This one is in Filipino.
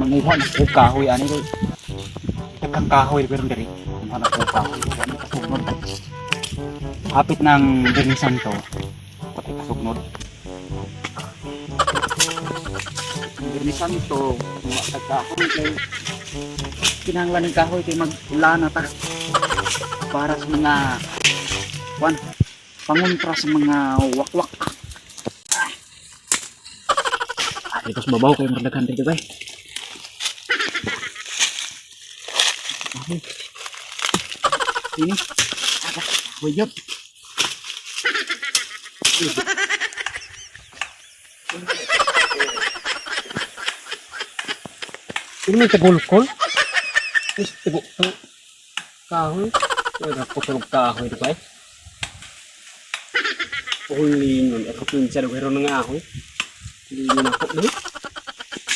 manguha na ko kahoy ani ko. Takang kahoy pero diri. Manguha na ko kahoy. Ano kasugnod. Hapit ng Birnisan to. Pati kasugnod. Birnisan to, mga kahoy kay kinahanglan ng kahoy kay maglana ta para sa mga pangontra sa mga wakwak. Ito sa babaw kayo merdaghan dito bay. Ini ada wujud. Ini may tagulkol. Is tigo kahoy. Wala po tulog kahoy dito bay. Uling nun, ako pinsa na gawin nga ako. Hindi na ako,